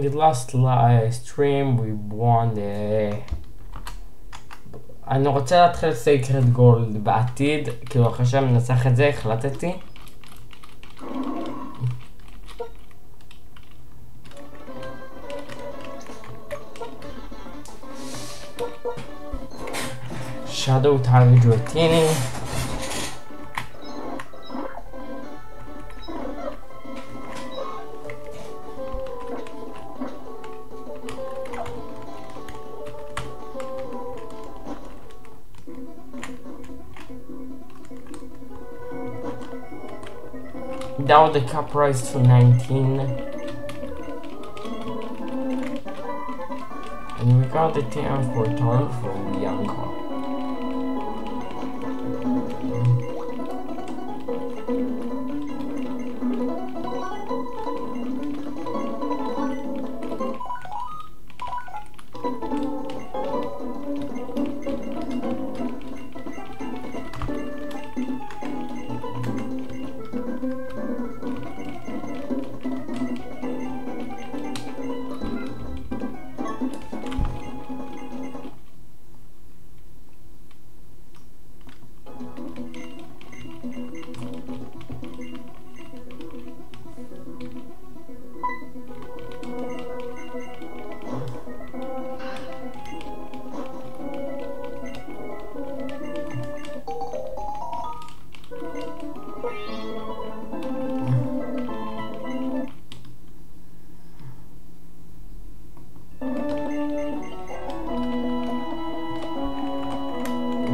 in the last stream we won the... אני רוצה להתחיל סייקרד גולד בעתיד, כאילו אחרי שאני מנצח את זה החלטתי. Shadow target Dratini. Down the cup rise to 19. And we got the TM for turn from Bianca.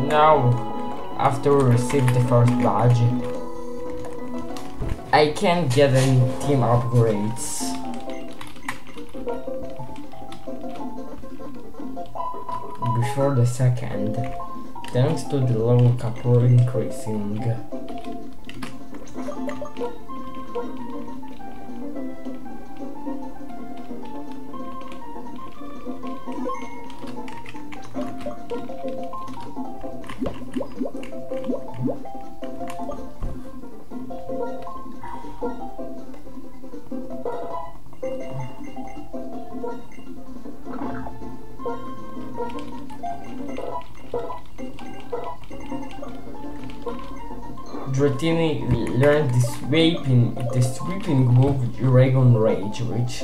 Now, after we receive the first badge, I can't get any team upgrades. Before the second, thanks to the level cap increasing. Dratini learned the sweeping move Dragon Rage, which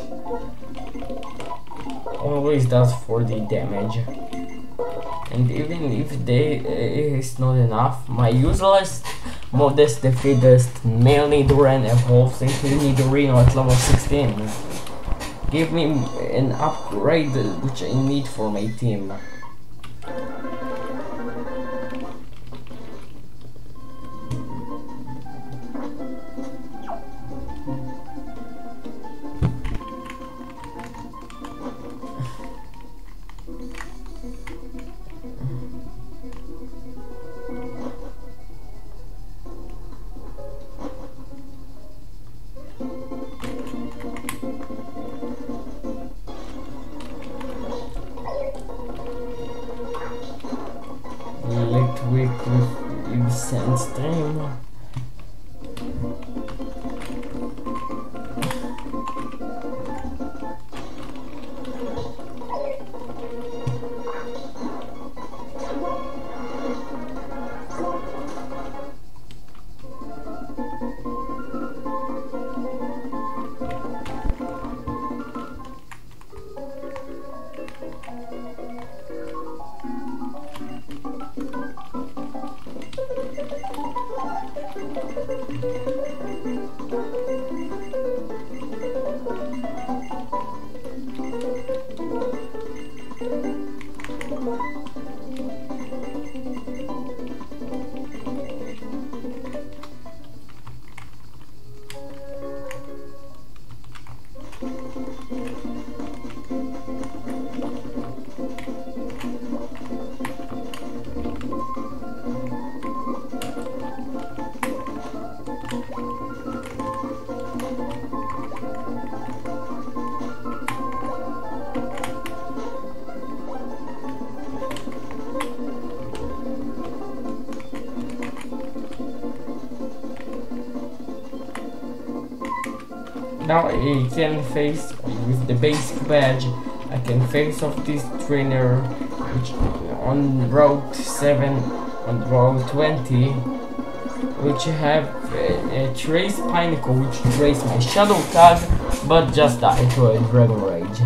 always does 40 damage. And even if is not enough, my useless modest defeatist male Nidoran evolves into Nidorino at level 16. Give me an upgrade which I need for my team. With Sandstream. Now I can face with the basic badge. I can face off this trainer, which on Route 7, on Route 20, which have a Trace Pinnacle, which trace my Shadow tag, but just died to a Dragon Rage.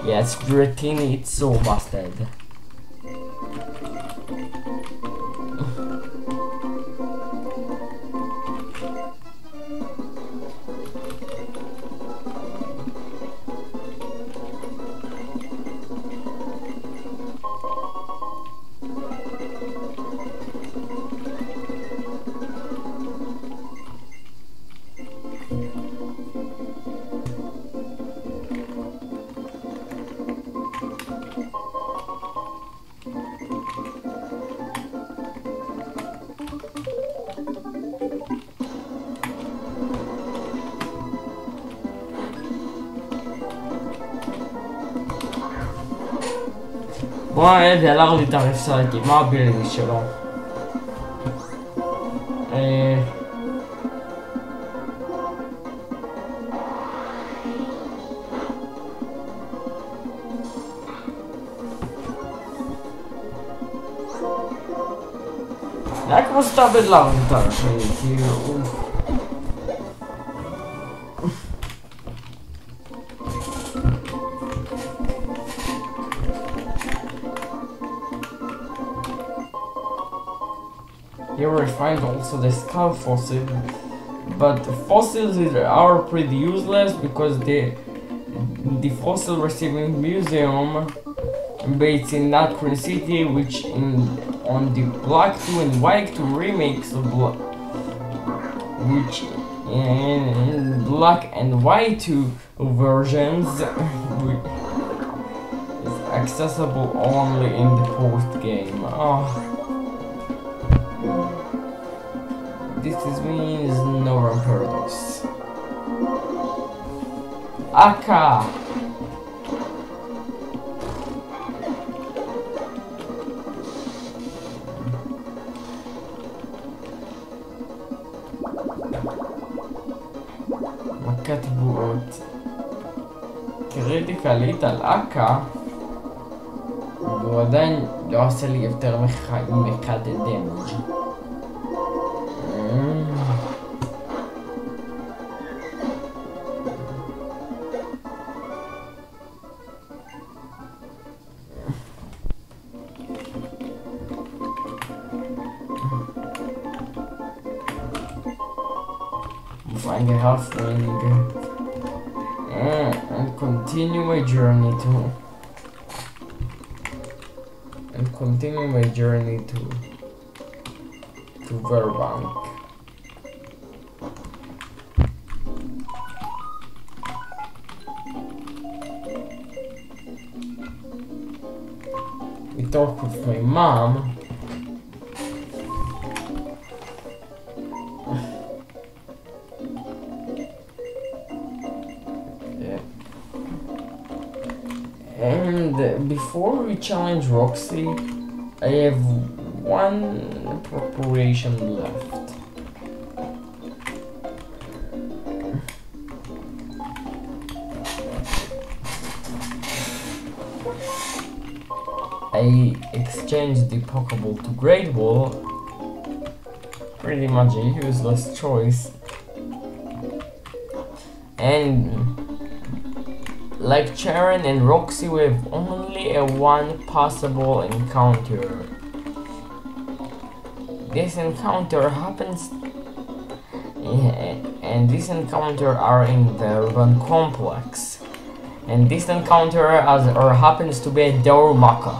Yes, Dratini, it's so busted. בוא הלך לי את הרפסייטי, מה הבילינג שלו? זה היה כמו שאתה בדלר יותר שלי, כאילו... Here we find also the skull fossil, but the fossils are pretty useless because the fossil receiving museum based in Nutcracker City, which on the Black 2 and White 2 remakes of which in Black and White 2 versions is accessible only in the post game. This means no Paradox. Aka! מכת בועות. קריטיקלית על אקה, והוא עדיין לא עושה לי יותר מכת דמג'. Find a halfling and continue my journey to Verbank. We talked with my mom. And before we challenge Roxy, I have one preparation left. I exchanged the Pokeball to Great Ball, pretty much a useless choice, and like Charon and Roxy, we have only a one possible encounter. This encounter happens, and this encounter are in the urban complex. And this encounter happens to be a Darumaka.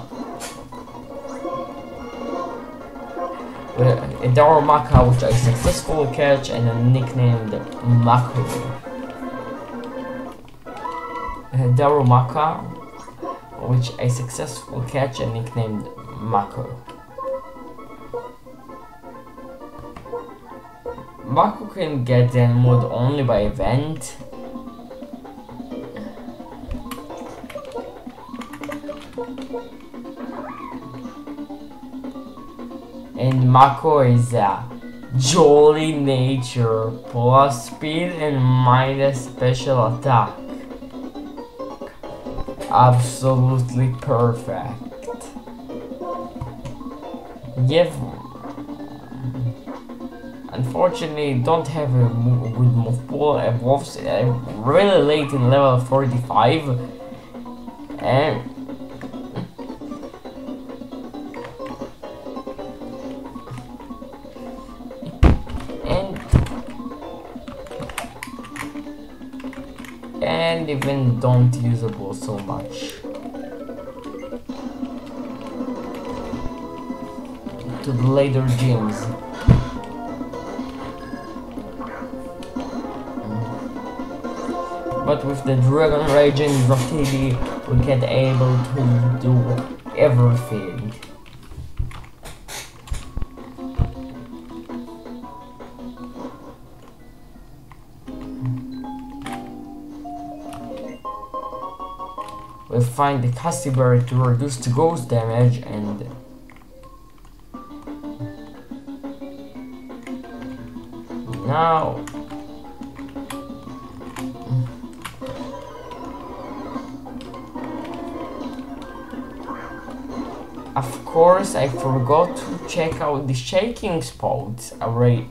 A Darumaka which I successfully catch and nicknamed Mako. Darumaka, which I successfully catch and nicknamed Mako. Mako can get Zenmood only by event. And Mako is Jolly nature plus speed and minus special attack. Absolutely perfect. Yeah, unfortunately don't have a good move pool. Evolves really late in level 45 and even don't usable so much. To the later gyms. But with the Dragon Rage and Rotili, we get able to do everything. We find the Cassiberry to reduce the ghost damage and now of course I forgot to check out the shaking spots array.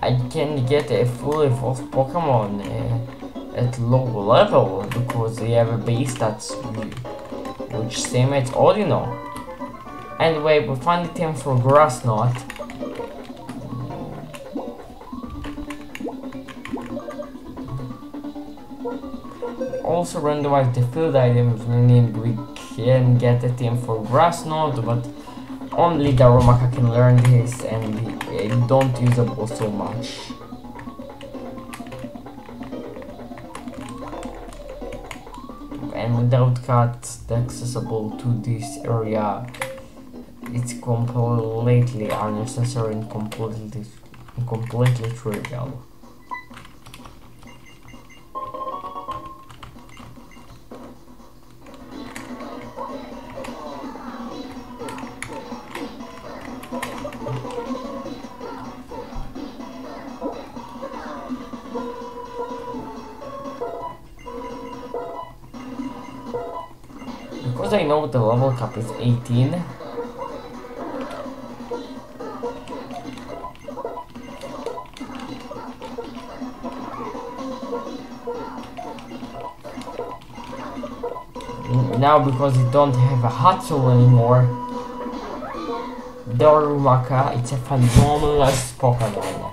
I can get a fully evolved Pokemon at low level because they have a base stats which same as Odino. Anyway, we find the team for Grass Knot. Also randomize the field items, meaning we can get a team for Grass Knot, but only Darumaka can learn this and don't use it so much. And without cuts accessible to this area, it's completely unnecessary and completely trivial. Because I know the level cap is 18, now because you don't have a Hatsul anymore, Darumaka, it's a phenomenal Pokemon.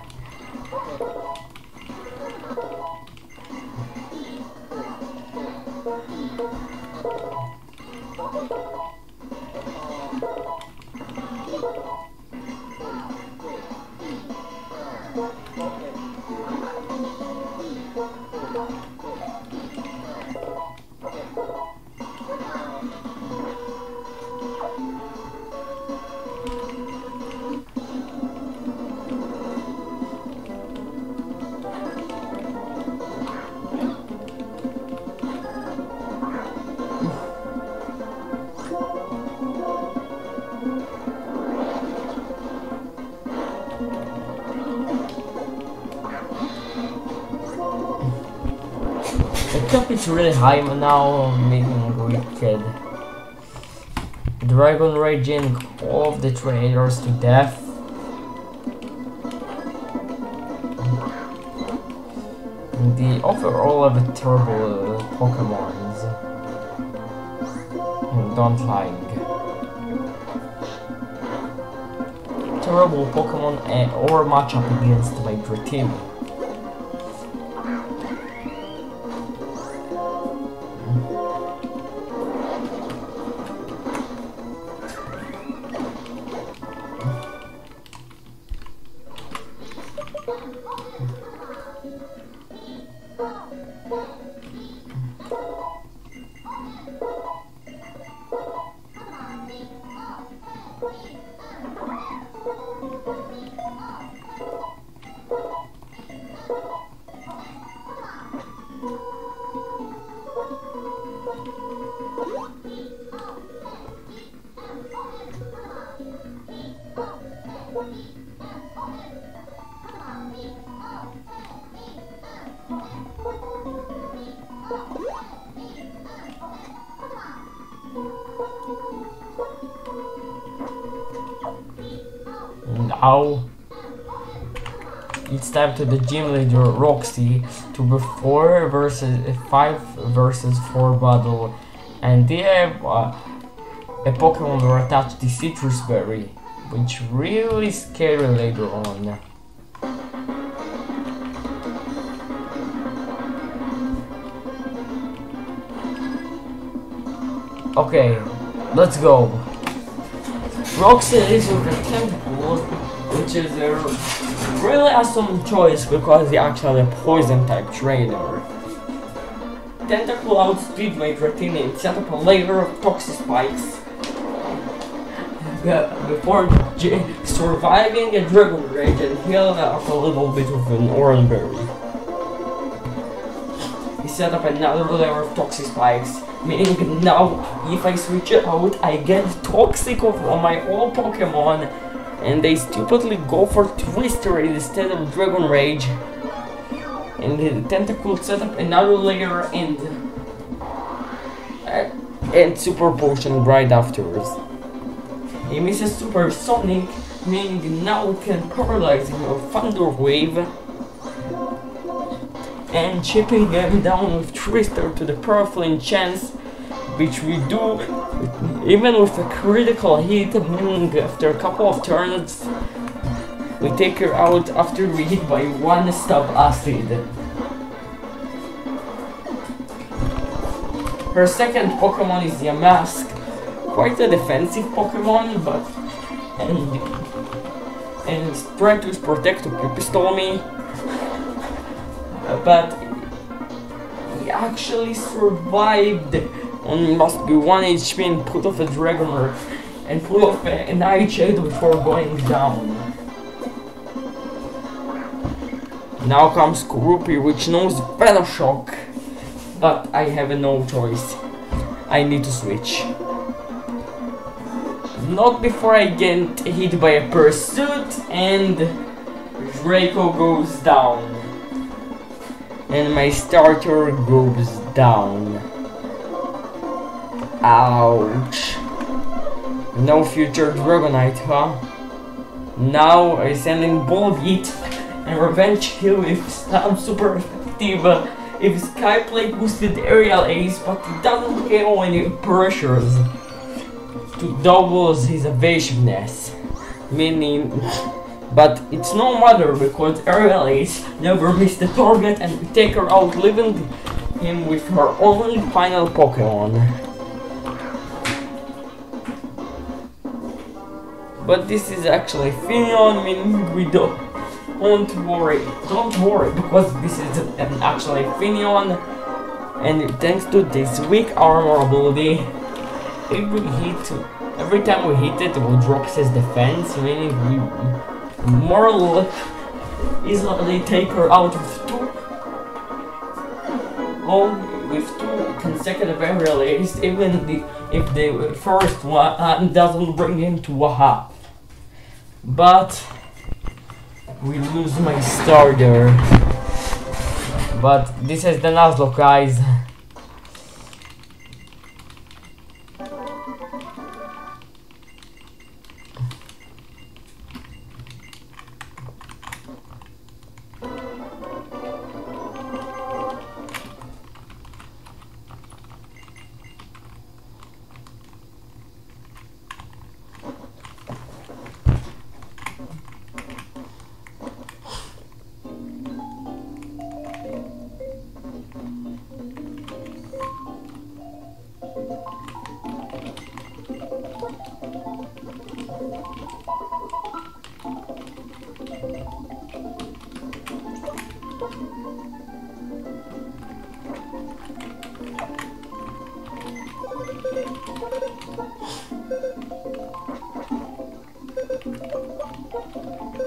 The cap is really high now, making wicked. Dragon Raging all of the trainers to death. The overall of a terrible Pokemons. Don't like. Terrible Pokemon or matchup against my team. Now it's time to the gym leader Roxy to be 5 versus 4 battle, and they have a Pokemon were attached to Citrus Berry, which really scary later on. Okay, let's go. Roxy is with a Tentacle, which is a really awesome choice because they actually a poison type trainer. Tentacle outspeed my Dratini and set up a layer of Toxic Spikes before surviving a Dragon Rage and heal up a little bit of an Orange Berry. He set up another layer of Toxic Spikes, meaning now if I switch it out I get Toxic on my all Pokemon, and they stupidly go for Twister instead of Dragon Rage, and the Tentacle set up another layer and Super Potion right afterwards. He misses Super Sonic, meaning now we can paralyze him with Thunder Wave, and chipping them down with Twister to the powerful chance, which we do even with a critical hit, meaning after a couple of turns we take her out after we hit by 1 stab acid. Her second Pokemon is Yamask, quite a defensive Pokemon, but and trying to protect to Pistol me, but he actually survived on must be 1 HP and put off a Dragonair and pull off a Nightshade before going down. Now comes Groupie, which knows Venoshock, but I have no choice. I need to switch. Not before I get hit by a Pursuit and Draco goes down. And my starter goes down. Ouch. No future Dragonite, huh? Now I send in Bulbit and Revenge Hill if I'm super effective. If Skyplate boosted Aerial Ace, but it doesn't get any pressures to doubles his evasiveness. Meaning, but it's no matter because Aerial Ace never missed the target and we take her out, leaving him with her only final Pokemon. But this is actually Finion, meaning we don't worry because this is actually Finion, and thanks to this weak armor ability, every time we hit it will drop his defense, meaning we more or less easily take her out with two consecutive aerial ace, even if the first one doesn't bring him to a half. But we lose my starter. But this is the Nuzlocke, guys.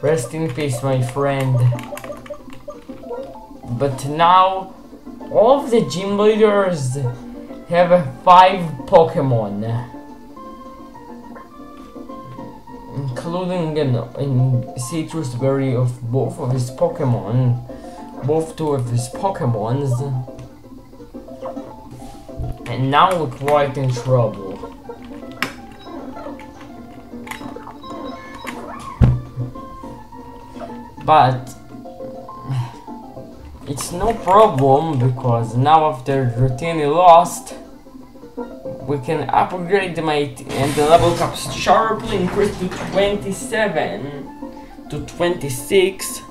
Rest in peace, my friend. But now, all of the gym leaders have 5 Pokemon, including in Citrus Berry of both of his Pokemon, two of his Pokemons, and now we're quite in trouble. But it's no problem, because now after routine lost, we can upgrade my and the level cap sharply increase to 27 to 26.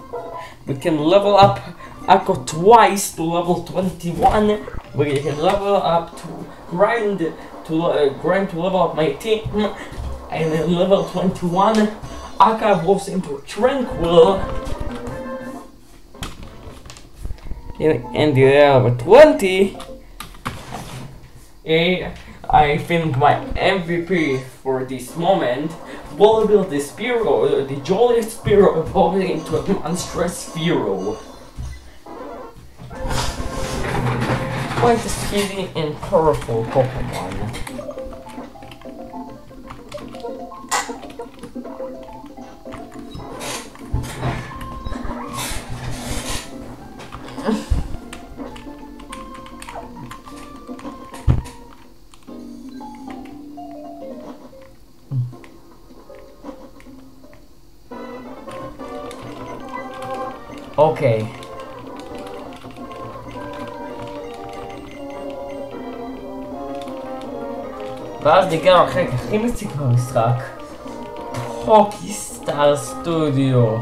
We can level up Akko twice to level 21. We can level up to grind to level up my team, and then level 21 Akka evolves into Tranquil, and the level 20 I think my MVP for this moment will be the Spearow, the jolliest Spearow evolving into a monstrous Spearow. Quite a speedy and powerful Pokémon. Okay. ואז ניגע אחרי כך הכי מציג במשחק, הוקי סטאר סטודיו.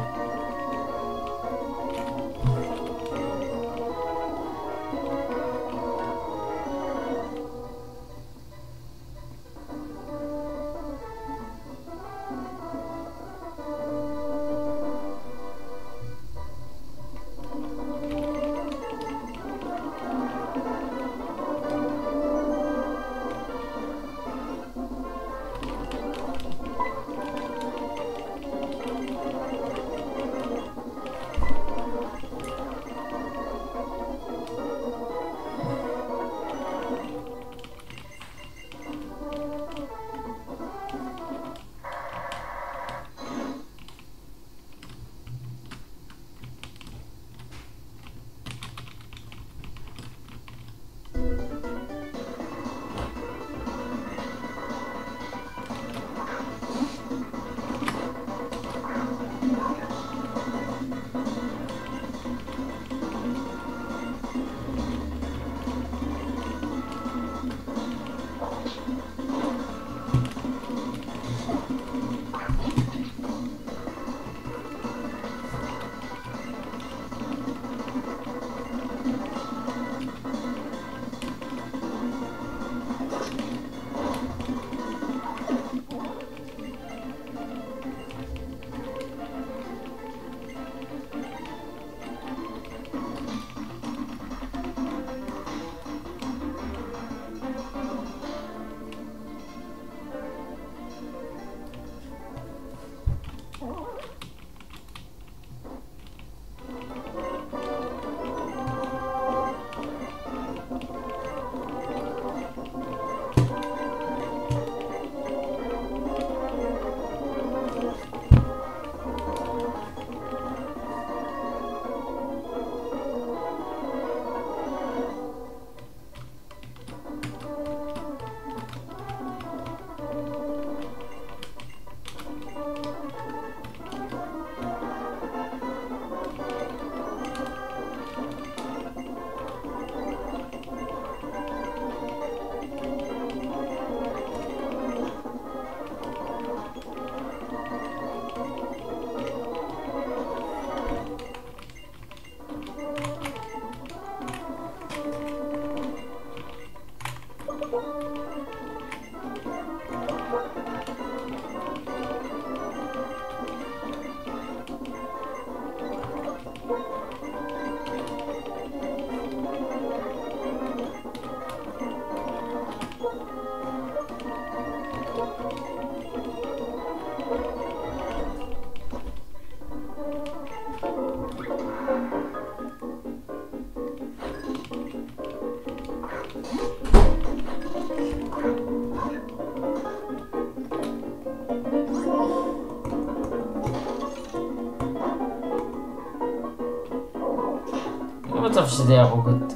לא בטוח שזה יהרוג אותי.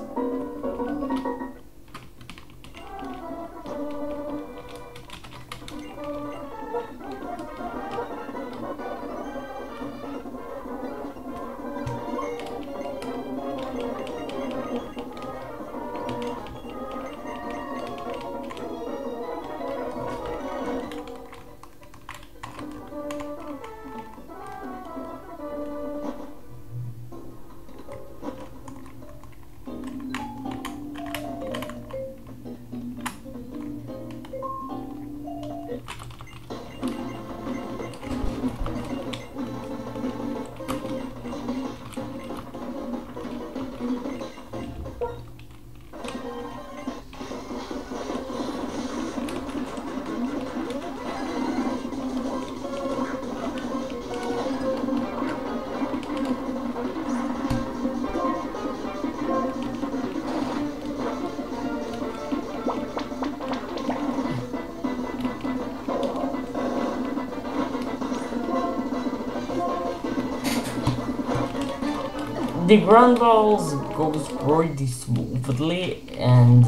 The ground balls goes pretty smoothly and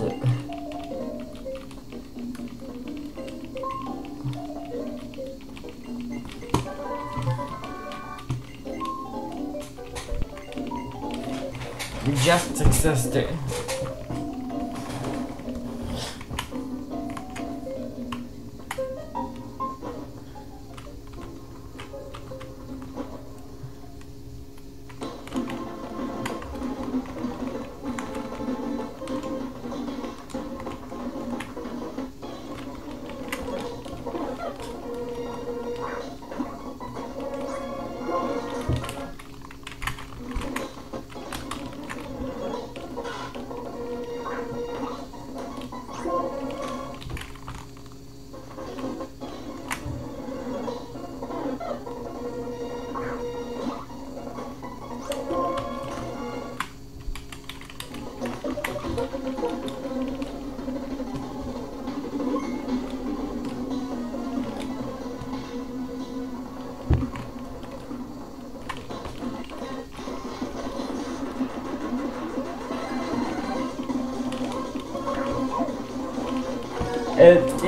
just successed.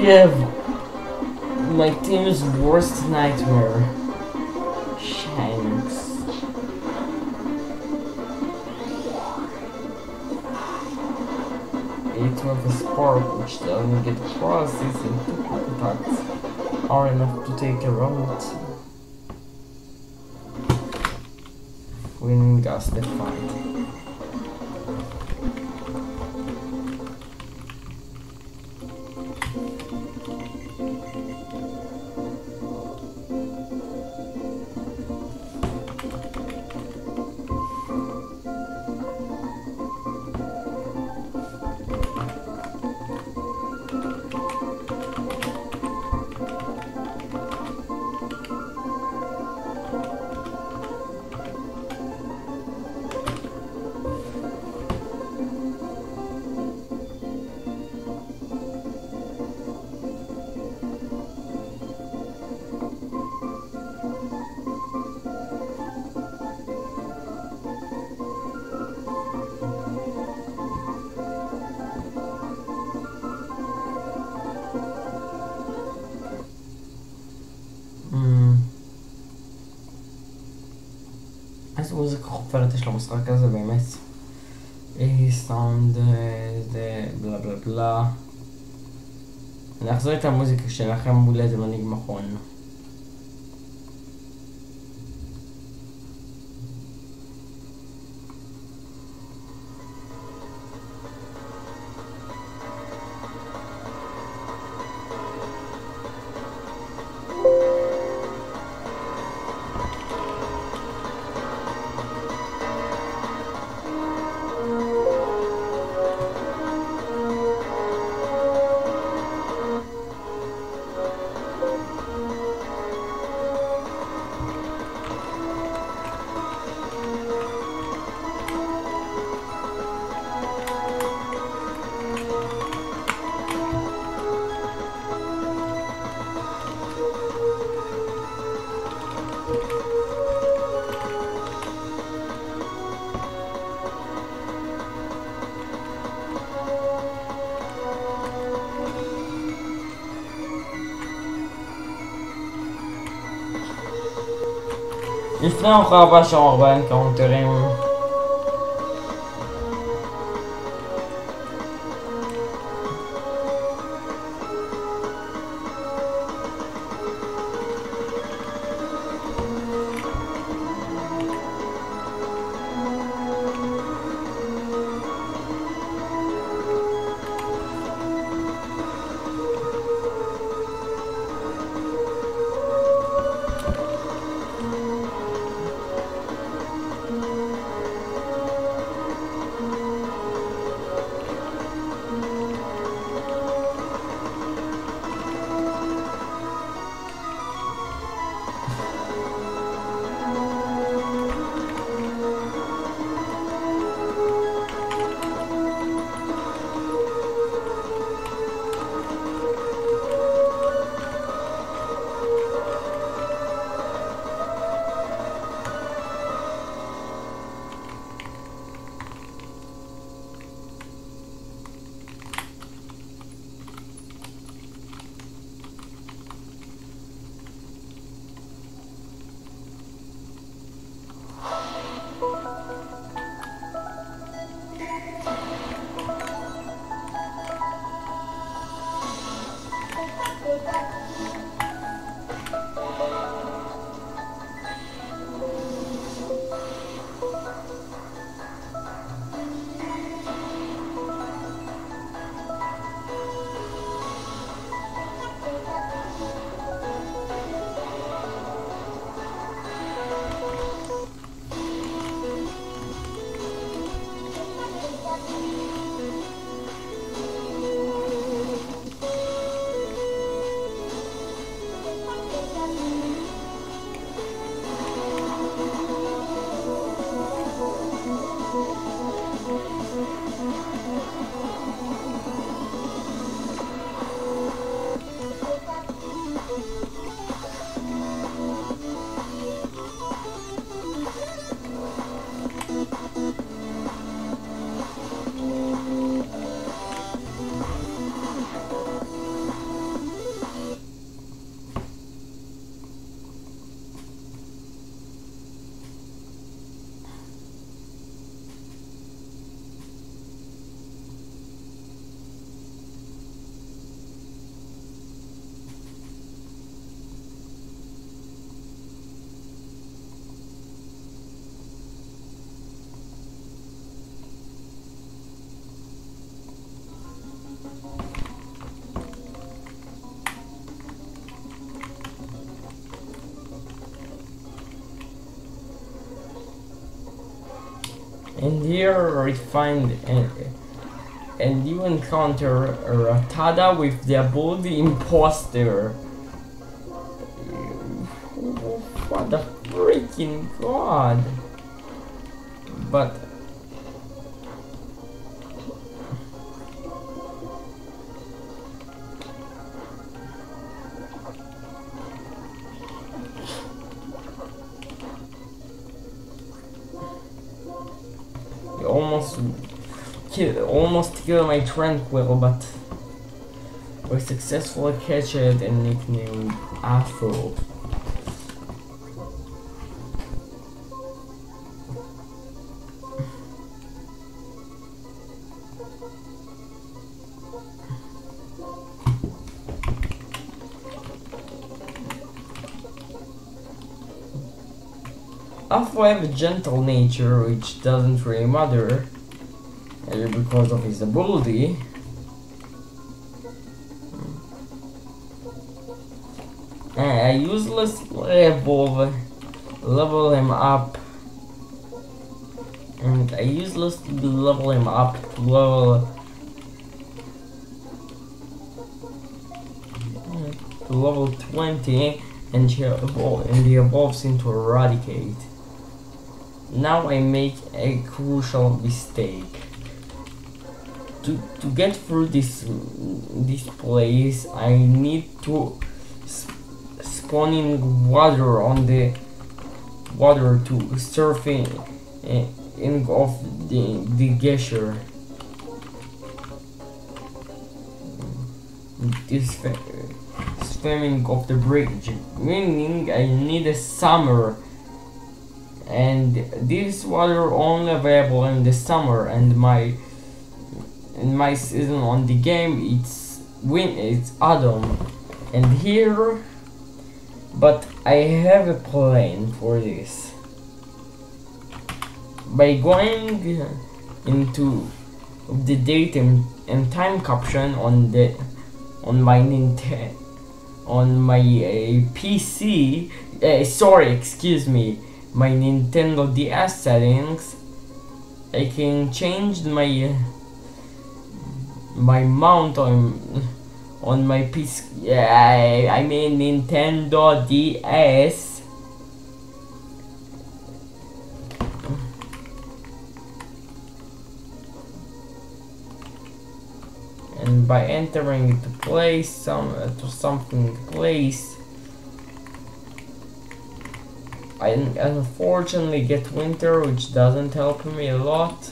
Yeah, my team's worst nightmare. Shanks. It was a spark which doesn't get crosses and 2 quick attacks are enough to take a round. Winning us the fight. איזה מוזיקה חופרת יש למשחק הזה באמת. סאונד זה בלה בלה בלה. אני אחזור את המוזיקה שלכם מול איזה מנהיג מכון. לפני הארוחה הבאה שם 4 אנקאונטרים. And here we find and you encounter Ratada with the ability Imposter. What the freaking god! But you almost killed my Tranquil, but we successfully catch it and nicknamed Afro. Afro have a gentle nature, which doesn't really matter because of his ability. And I uselessly level him up, and I uselessly level him up to level 20, and he evolves into Eradicate. Now I make a crucial mistake. To get through this place, I need to spawn in water on the water to surfing in off the geyser. This swimming off the bridge, meaning I need a summer. And this water only available in the summer, and my season on the game it's autumn, and here, but I have a plan for this. By going into the date and time caption on my Nintendo, on my PC, sorry, excuse me, my Nintendo DS settings, I can change my mount on my PC. I mean Nintendo DS. And by entering it to place something place, I unfortunately get winter, which doesn't help me a lot.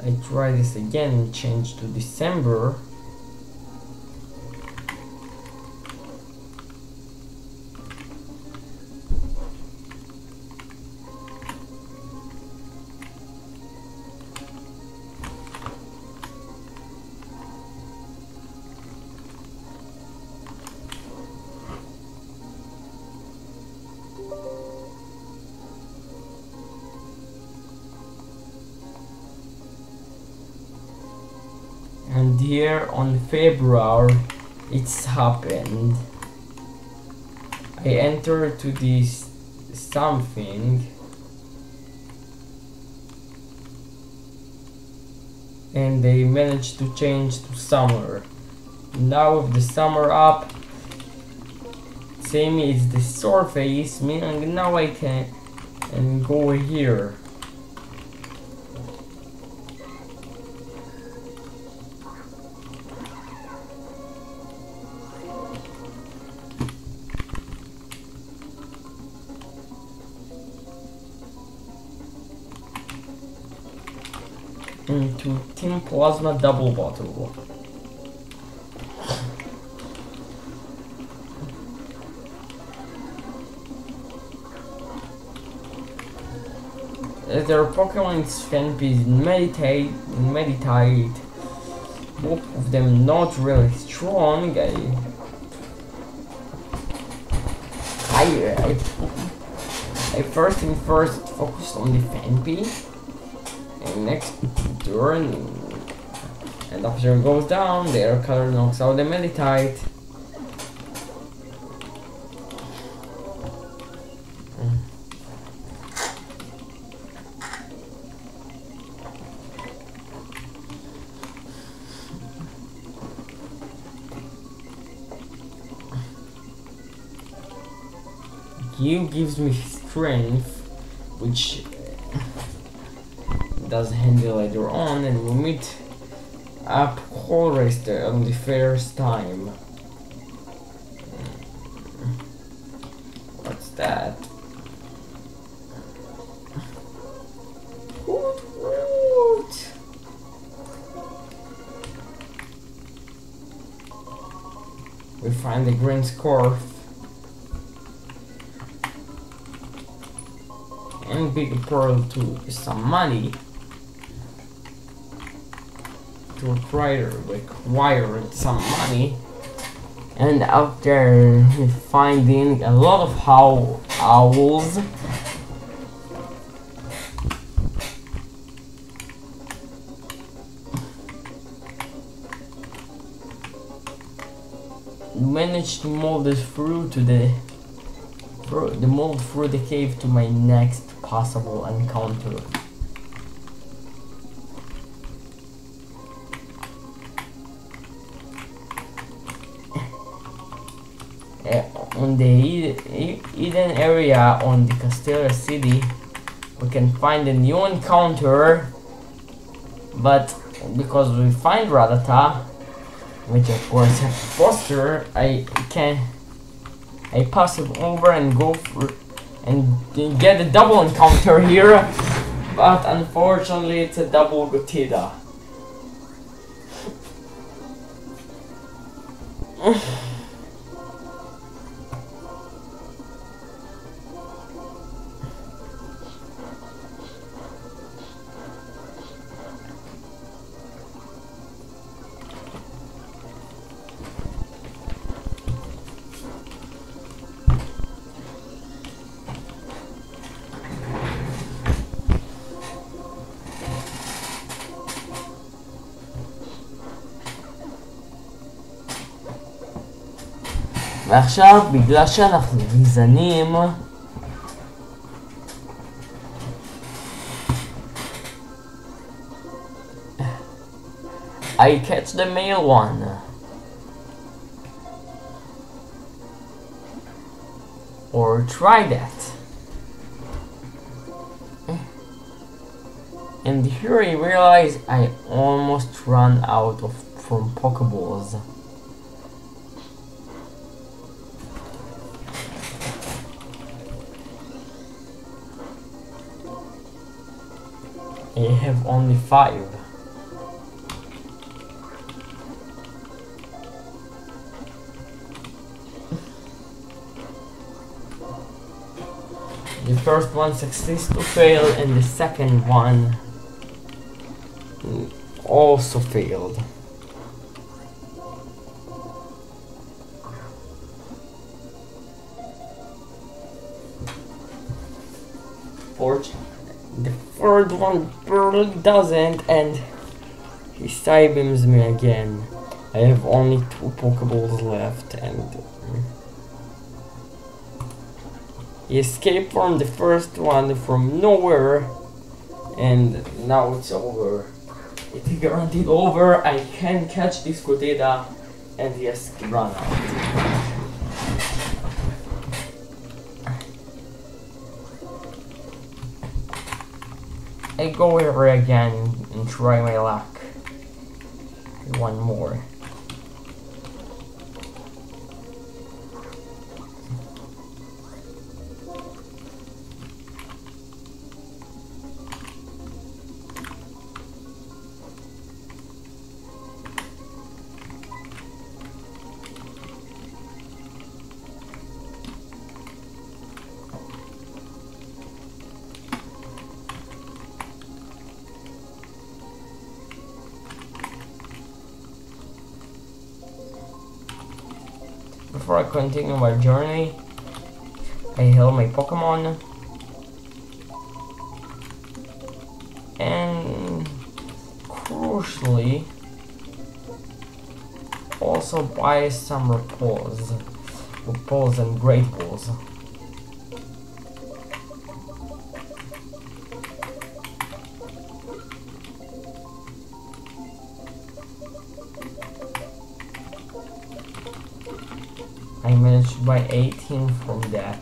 I try this again and change to December. And here on February it's happened. I enter to this something, and they managed to change to summer. Now with the summer up, same is the surface, meaning now I can go here. Into Team Plasma Double Bottle. Their Pokemon's fanpage meditate, both of them not really strong. I first focused on the fanpage, and next turn And after it goes down, the air color knocks out the Meditite. You gives me strength, which does handle later on, and we'll meet up Racer on the first time. What's that? Woot. We find the green scarf and big pearl to some money to require some money, and out there finding a lot of owls. Managed to mold it through to the mold through the cave to my next possible encounter. On the Eden area on the Castelia city, we can find a new encounter, but because we find Rattata, which of course has Foster, I pass it over and go for and get a double encounter here, but unfortunately it's a double Gotida. ועכשיו, בגלל שאנחנו גזענים, I catch the male one. Or try that. And here I realize I almost run out from Pokeballs. I have only 5. The first one succeeds to fail, and the second one also failed. The third one barely doesn't, and he side-beams me again. I have only 2 Pokeballs left, and he escaped from the first one from nowhere, and now it's over. It's guaranteed over. I can catch this Gotida, and he has run out. I go over again and try my luck. One more. Before I continue my journey, I heal my Pokemon, and crucially, also buy some repos and great balls. I managed to buy 18 from that.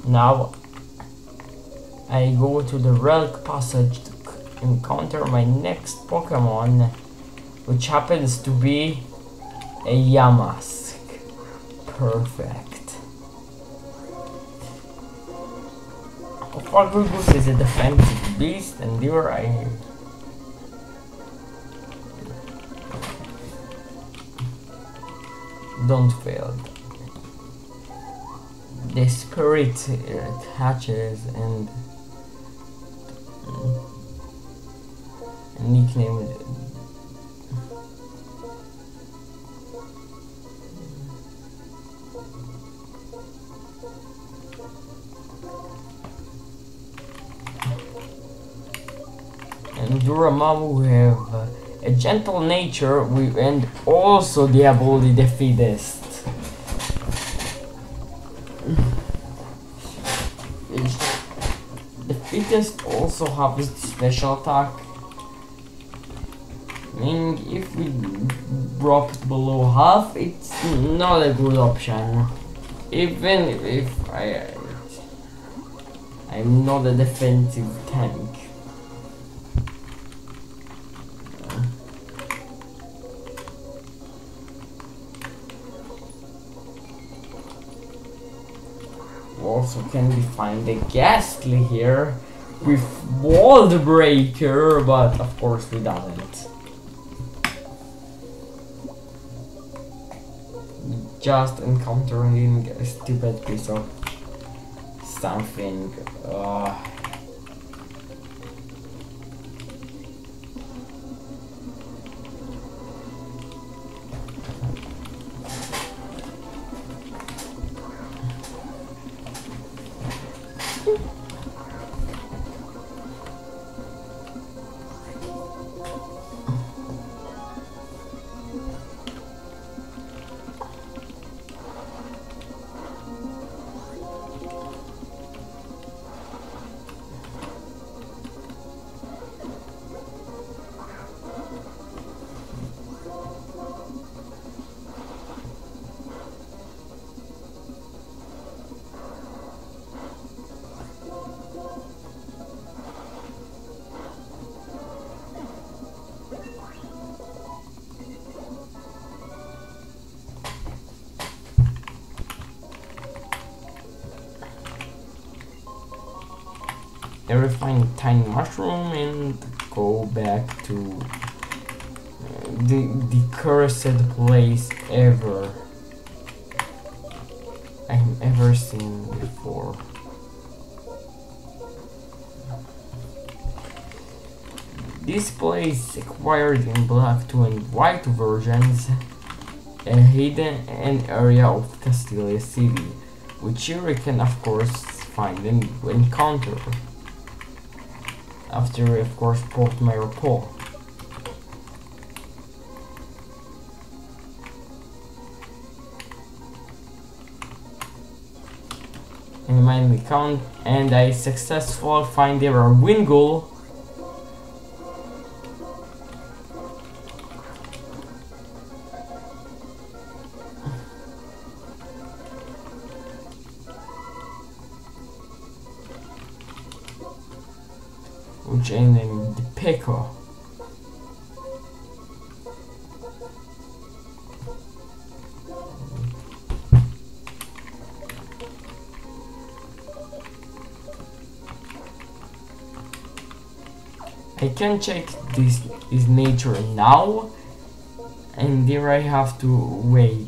Now I go to the Relic Passage to encounter my next Pokemon, which happens to be a Yamask. Perfect. Fargus is a defensive beast, and here I don't fail. The spirit catches and nicknamed and Duramamu have a gentle nature and also the ability to fittest. The fittest also have this special attack, meaning if we drop it below half, it's not a good option. Even if I'm not a defensive tank. Also can we find a Ghastly here with Wall Breaker, but of course we doesn't. Just encountering a stupid piece of something. I refine Tiny Mushroom and go back to the cursed place ever I've ever seen before. This place acquired in Black 2 and White versions a hidden area of Castelia City, which you can of course find and encounter after of course port my report. And my account, and I successfully find there a Wingull. Which I named the Pico. I can check his nature now, and there I have to wait.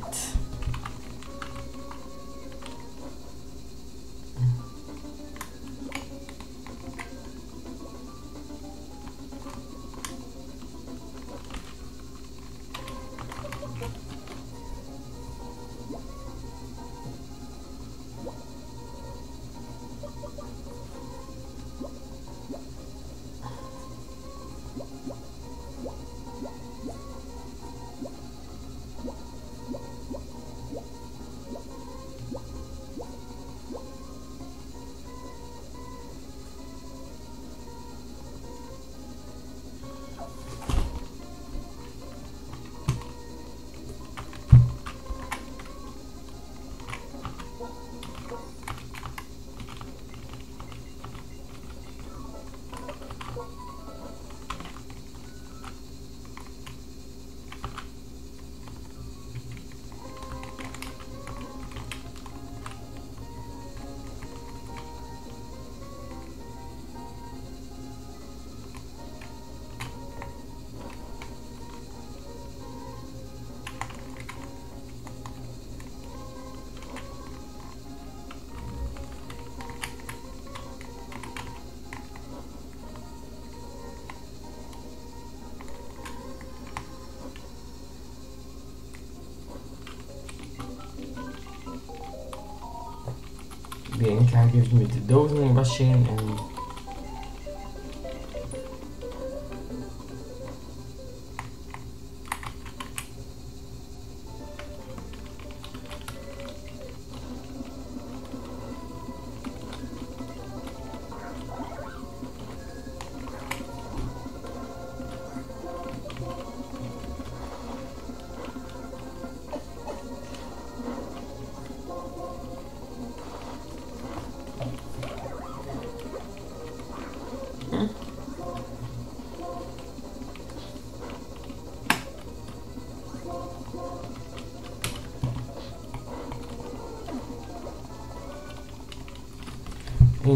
Bianca gives me the dosing machine and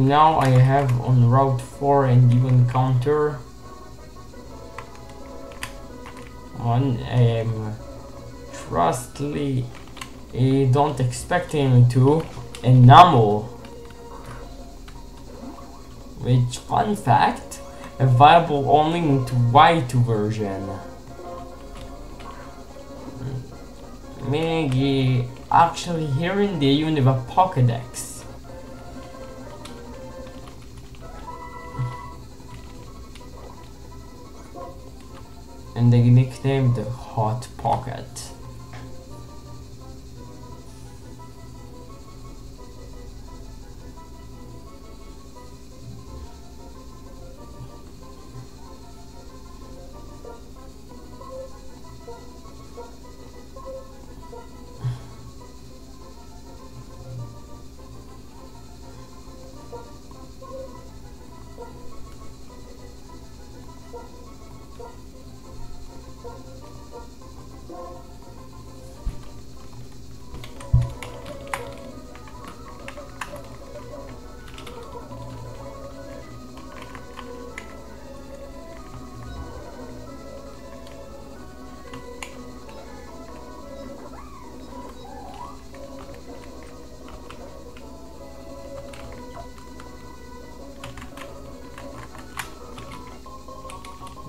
now I have on Route 4 a new encounter. One trustly, don't expect him to enamel. Which, fun fact, available only into white version. Meaning actually here in the Univa Pokédex. And they nicknamed the Hot Pocket.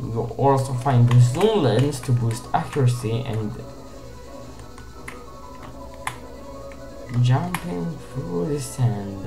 You'll also find the zoom lens to boost accuracy and jumping through the sand.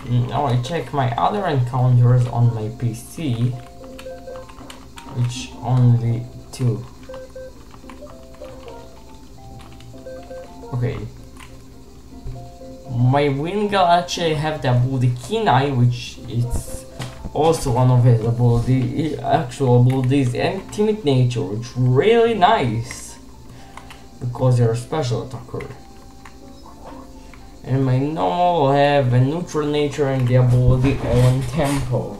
Now I check my other encounters on my PC. which only 2. Okay. My Wingull actually have the ability Keen Eye, which is also one of his actual abilities, and Timid Nature, which really nice because they're a special attacker. And my normal will have a neutral nature and the ability on tempo,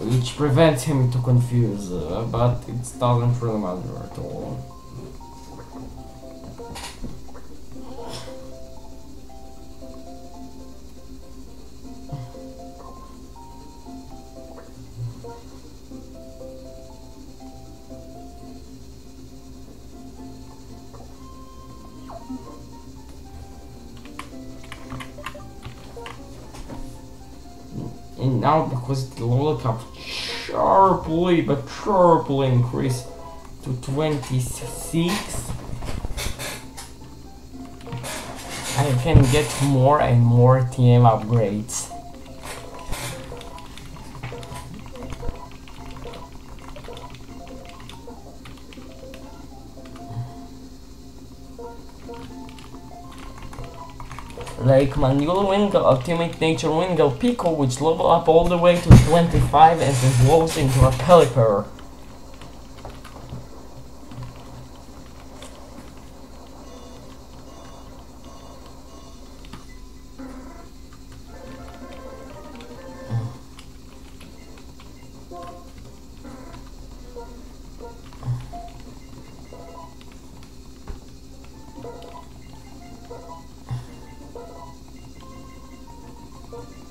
which prevents him to confuse, but it doesn't really matter at all. And now, because the level cap sharply increased to 26, I can get more and more TM upgrades. Like my new Wingull, Ultimate Nature Wingull Pico, which level up all the way to 25 and evolves into a Pelipper.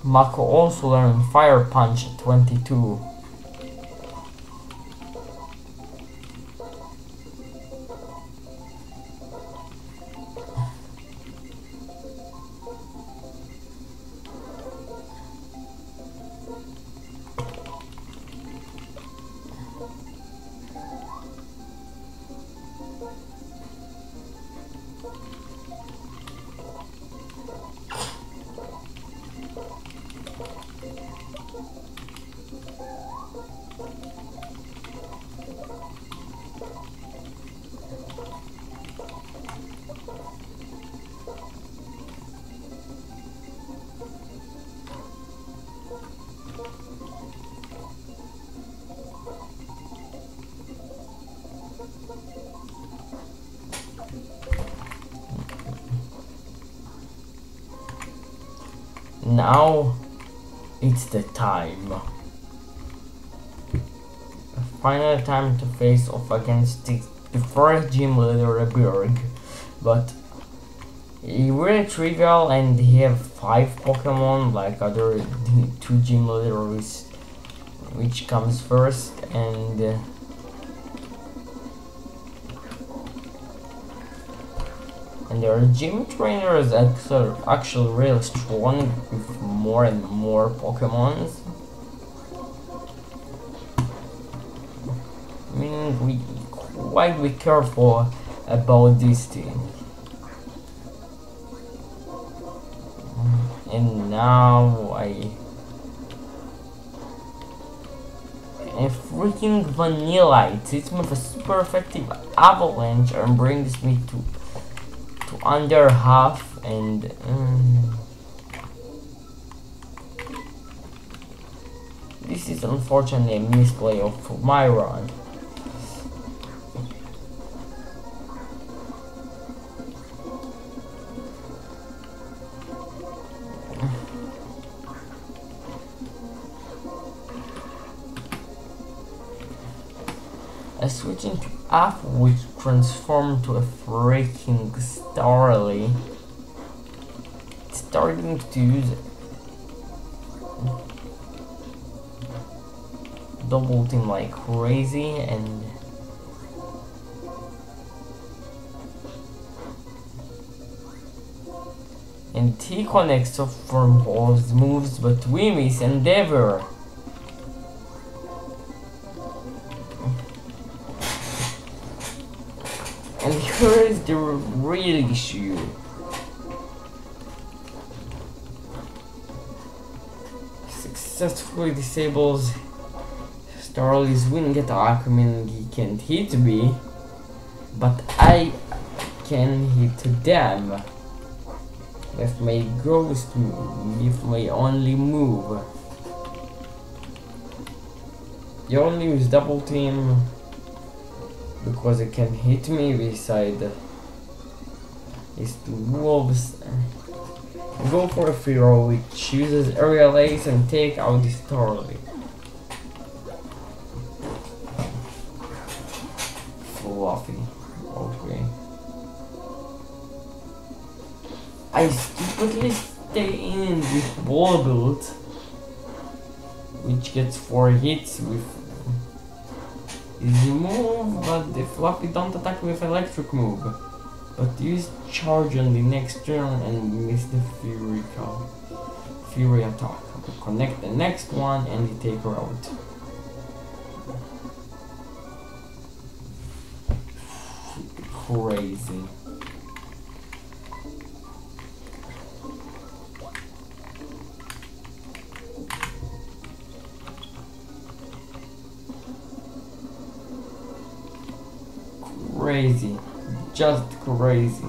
Mako also learned Fire Punch at 22. Now it's the time. Final time to face off against the first gym leader Berg, but he really trivial and he have 5 Pokemon like other 2 gym leaders, which comes first, and their gym trainer is actually really strong with more and more Pokemons. I mean, we quite be careful about this thing. And now a freaking Vanillite hits me with a super effective avalanche and brings me to under half, and this is unfortunately a misplay of my run. Switching to F, which transformed to a freaking Starly. Starting to use double team like crazy, and he connects off from both moves, but we miss Endeavor. And here is the real issue. Successfully disables Starly's wing attack, meaning he can't hit me, but I can hit them with my ghost move, with my only move. You only use double team because it can hit me beside these two wolves. Go for a Firo, which uses aerial ace and take out the Starly. Fluffy. Okay. I stupidly stay in with ball build, which gets 4 hits with easy move, but the Fluffy don't attack with electric move, but use charge on the next turn and miss the Fury attack. Connect the next one and you take her out. Crazy. Crazy. Just crazy.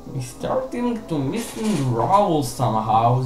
We're starting to missing Raoul somehow.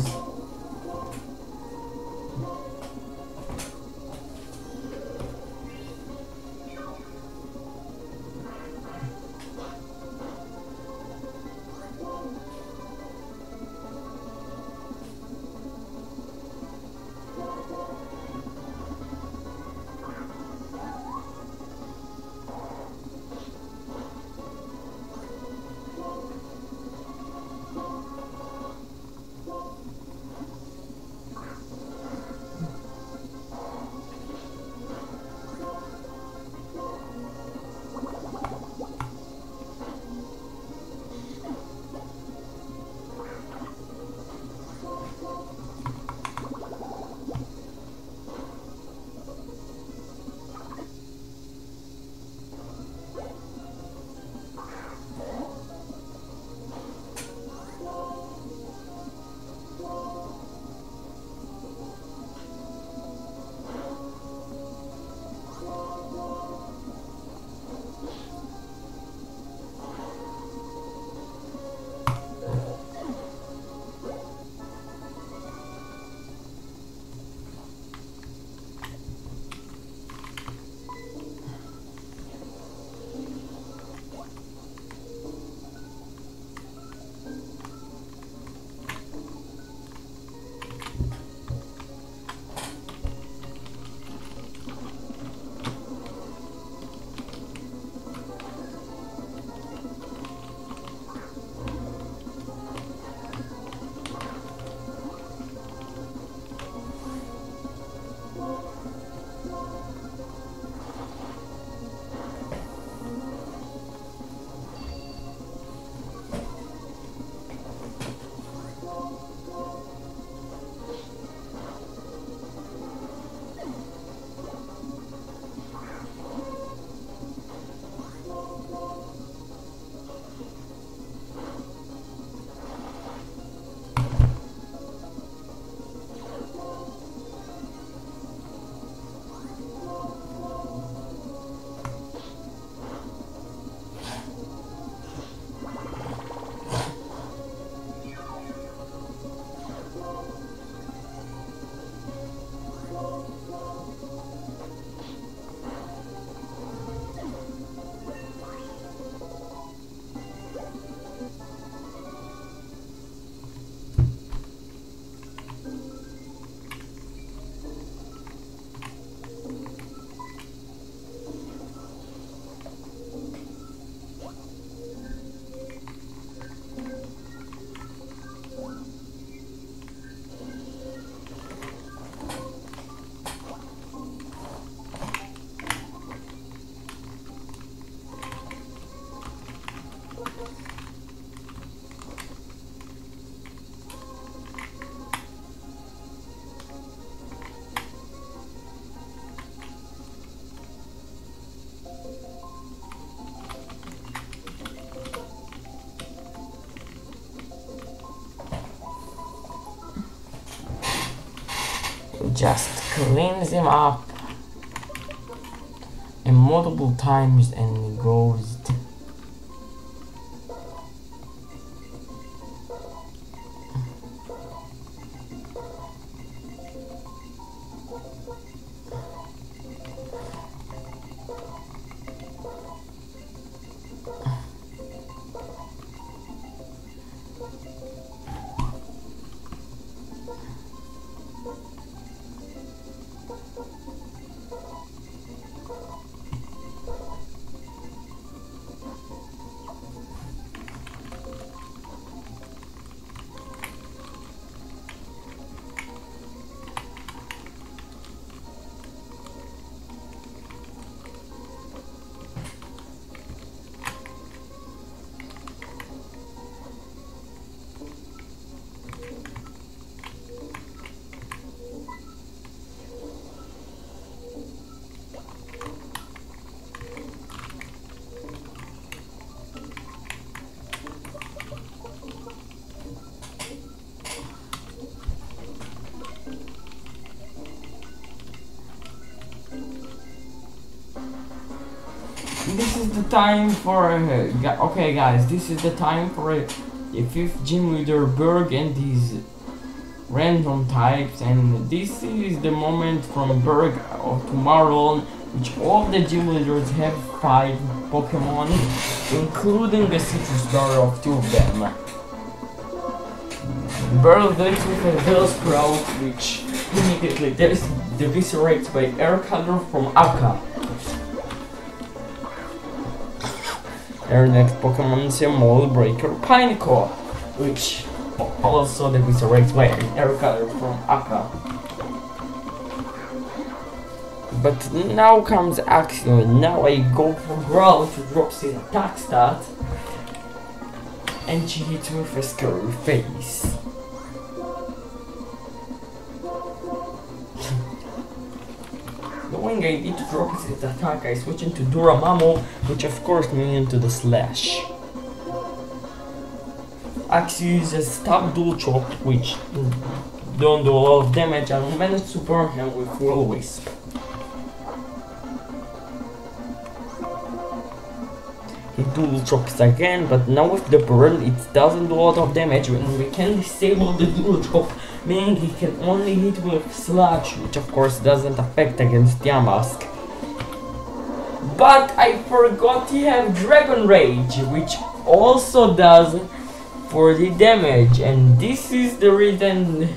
just cleans him up and multiple times and goes. This is the time for okay guys, this is the time for the 5th gym leader Berg and these random types, and this is the moment from Berg of tomorrow, which all the gym leaders have 5 Pokemon, including the citrus bar of 2 of them. Berg goes with a Bellsprout, which immediately eviscerates by air color from Akka. Our next Pokemon is a Mole Breaker Pineco, which also eviscerates by an air color from Akka. But now comes Axio, and now I go for Growl to drop his attack stat, and she hits me with a scary face. Knowing I need to drop his attack, I switch into Duramamo, which of course means into the Slash. Axie uses Stab Dual Chop, which don't do a lot of damage, and manage to burn him with Will-O-Wisp. He Dual Chops again, but now with the burn it doesn't do a lot of damage, and we can disable the Dual Chop, meaning he can only hit with Slash, which of course doesn't affect against Yamask. But I forgot he have Dragon Rage, which also does 40 damage, and this is the reason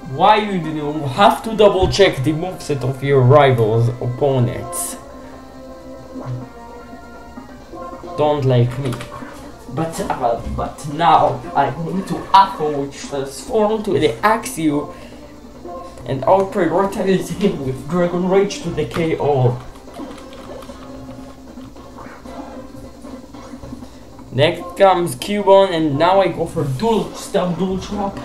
why you have to double check the moveset of your rivals' opponents. Don't like me. But now I'm going to Akko, which transformed to the Axio, and I'll prioritize him with Dragon Rage to the KO. Next comes Cubone, and now I go for Stab Dual Chop.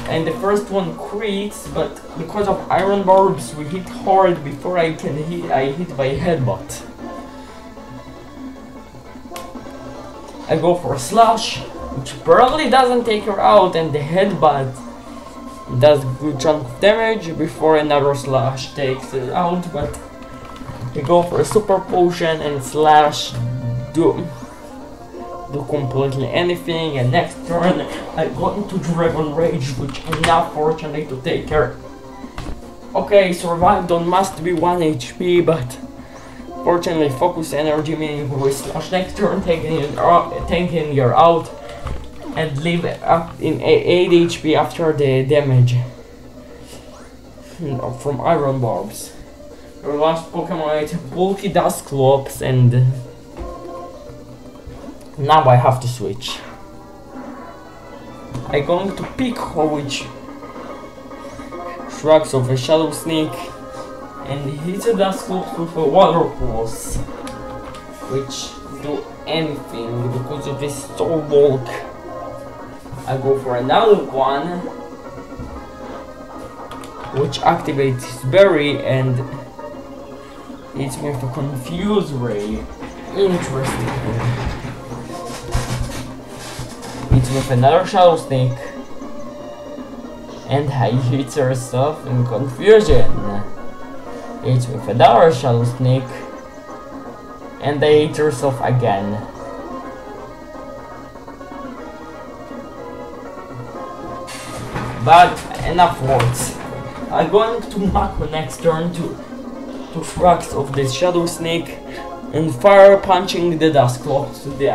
And the first one crits, but because of Iron Barbs we hit hard before I hit by Headbutt. I go for a Slash, which probably doesn't take her out, and the Headbutt does a good chunk of damage before another Slash takes it out, but I go for a Super Potion and Slash do completely anything, and next turn I go into Dragon Rage, which I'm not fortunate to take her. Okay, survived on must be 1 HP, but fortunately focus energy, meaning we Slash next turn, taking her out, and leave up in 8 HP after the damage from Iron Barbs. Our last Pokemon is Bulky Dusclops, and now I have to switch. I'm going to Pico, which shrugs off a Shadow Sneak and hits a Dusclops with a Water Pulse, which do anything because of his Soul Bulk. I go for another one, which activates his berry and hits me with a Confuse Ray. Interesting. Hits with another Shadow Snake and hit yourself in confusion. Hit with another Shadow Sneak, and they hit yourself again. But enough words. I'm going to Mako next turn to rocks of this Shadow Sneak and fire punching the Dust Cloak to death.